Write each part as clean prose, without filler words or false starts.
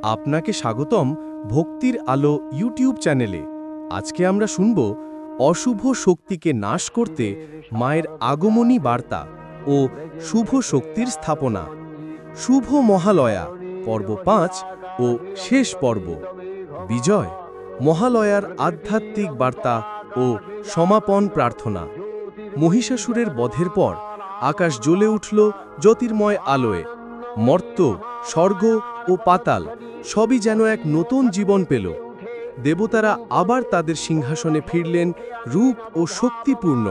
আপনাকে স্বাগতম ভক্তির আলো ইউটিউব চ্যানেলে। আজকে আমরা শুনব অশুভ শক্তিকে নাশ করতে মায়ের আগমনী বার্তা ও শুভ শক্তির স্থাপনা। শুভ মহালয়া পর্ব 5 ও শেষ পর্ব। বিজয় মহালয়ার আধ্যাত্মিক বার্তা ও সমাপন প্রার্থনা। মহিষাসুরের বধের পর আকাশ জ্বলে উঠল জ্যোতির্ময় আলোয়। মর্ত্য, স্বর্গ ও পাতাল সবই যেন এক নতুন জীবন পেল। দেবতারা আবার তাদের সিংহাসনে ফিরলেন রূপ ও শক্তিপূর্ণ।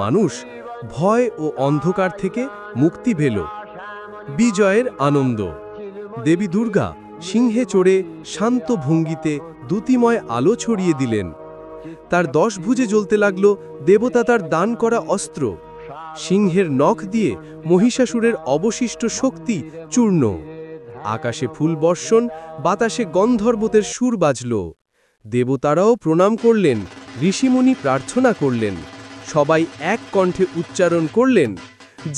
মানুষ ভয় ও অন্ধকার থেকে মুক্তি পেল। বিজয়ের আনন্দ। দেবী দুর্গা সিংহে চড়ে শান্ত ভঙ্গিতে দ্যুতিময় আলো ছড়িয়ে দিলেন। তার 10 ভুজে জ্বলতে লাগল দেবতা তার দান করা অস্ত্র। সিংহের নখ দিয়ে মহিষাসুরের অবশিষ্ট শক্তি চূর্ণ। আকাশে ফুল বর্ষণ, বাতাসে গন্ধর্বতের সুর বাজল। দেবতারাও প্রণাম করলেন, ঋষিমুনি প্রার্থনা করলেন। সবাই এক কণ্ঠে উচ্চারণ করলেন,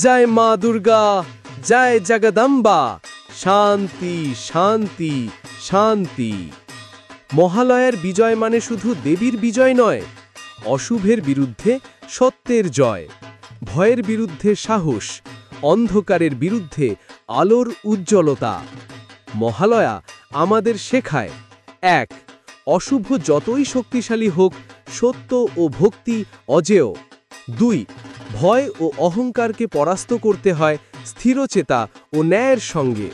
জয় মা দুর্গা, জয় জগদম্বা, শান্তি শান্তি শান্তি। মহালয়ার বিজয় মানে শুধু দেবীর বিজয় নয়, অশুভের বিরুদ্ধে সত্যের জয়, ভয়ের বিরুদ্ধে সাহস, অন্ধকারের বিরুদ্ধে আলোর উজ্জ্বলতা। মহালয়া আমাদের শেখায়, 1. অশুভ যতই শক্তিশালী হোক, সত্য ও ভক্তি অজেয়। 2. ভয় ও অহংকারকে পরাস্ত করতে হয় স্থিরচেতা ও ন্যায়ের সঙ্গে।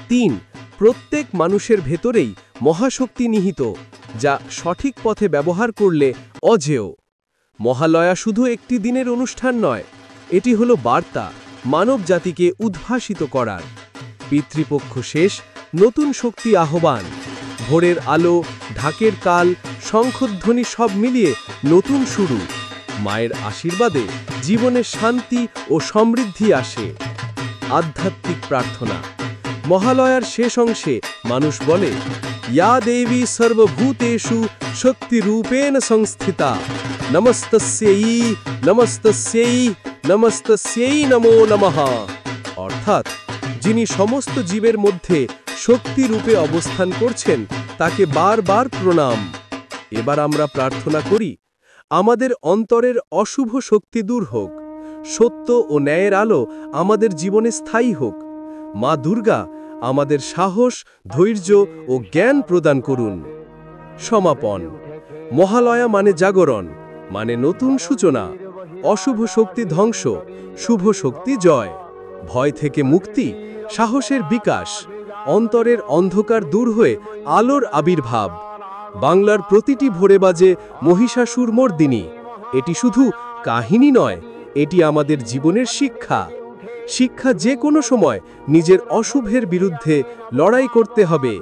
3. প্রত্যেক মানুষের ভেতরেই মহাশক্তি নিহিত, যা সঠিক পথে ব্যবহার করলে অজেয়। মহালয়া শুধু একটি দিনের অনুষ্ঠান নয়, এটি হলো বার্তা মানব জাতিকে উদ্ভাসিত করার। পিতৃপক্ষ শেষ, নতুন শক্তি আহ্বান। ভোরের আলো, ঢাকের কাল, শঙ্খধ্বনি সব মিলিয়ে নতুন শুরু। মায়ের আশীর্বাদে জীবনে শান্তি ও সমৃদ্ধি আসে। আধ্যাত্মিক প্রার্থনা। মহালয়ার শেষ অংশে মানুষ বলে, ইয়া দেবী সর্বভূতেষু শক্তিরূপেণ সংস্থিতা, নমস্তস্যৈ নমস্তস্যৈ নমস্তস্যৈ নমো নমঃ। অর্থাৎ যিনি সমস্ত জীবের মধ্যে শক্তি রূপে অবস্থান করছেন, তাকে বারবার প্রণাম। এবার আমরা প্রার্থনা করি, আমাদের অন্তরের অশুভ শক্তি দূর হোক, সত্য ও ন্যায়ের আলো আমাদের জীবনে স্থায়ী হোক। মা দুর্গা আমাদের সাহস, ধৈর্য ও জ্ঞান প্রদান করুন। সমাপন। মহালয়া মানে জাগরণ, মানে নতুন সূচনা। অশুভ শক্তি ধ্বংস, শুভ শক্তি জয়। ভয় থেকে মুক্তি, সাহসের বিকাশ। অন্তরের অন্ধকার দূর হয়ে আলোর আবির্ভাব। বাংলার প্রতিটি ভোরে বাজে মহিষাসুর মর্দিনী। এটি শুধু কাহিনী নয়, এটি আমাদের জীবনের শিক্ষা। শিক্ষা যে কোনো সময় নিজের অশুভের বিরুদ্ধে লড়াই করতে হবে।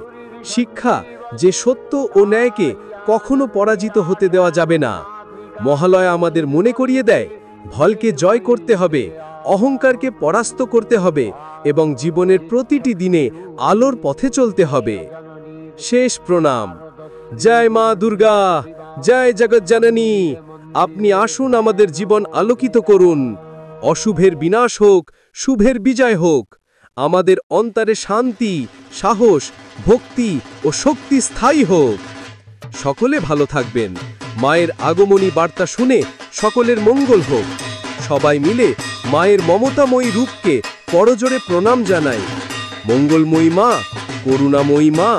শিক্ষা যে সত্য ও ন্যায়কে কখনো পরাজিত হতে দেওয়া যাবে না। মহালয়া আমাদের মনে করিয়ে দেয়, ভয়কে জয় করতে হবে, অহংকারকে পরাস্ত করতে হবে এবং জীবনের প্রতিটি দিনে আলোর পথে চলতে হবে। শেষ প্রণাম। জয় মা দুর্গা, জয় জগজ্জননী। আপনি আসুন, আমাদের জীবন আলোকিত করুন। অশুভের বিনাশ হোক, শুভের বিজয় হোক। আমাদের অন্তরে শান্তি, সাহস, ভক্তি ও শক্তি স্থায়ী হোক। সকলে ভালো থাকবেন। মায়ের আগমনী বার্তা শুনে সকলের মঙ্গল হোক। সবাই মিলে মায়ের মমতাময়ী রূপকে করজোড়ে প্রণাম জানাই। মঙ্গলময়ী মা, করুণাময়ী মা।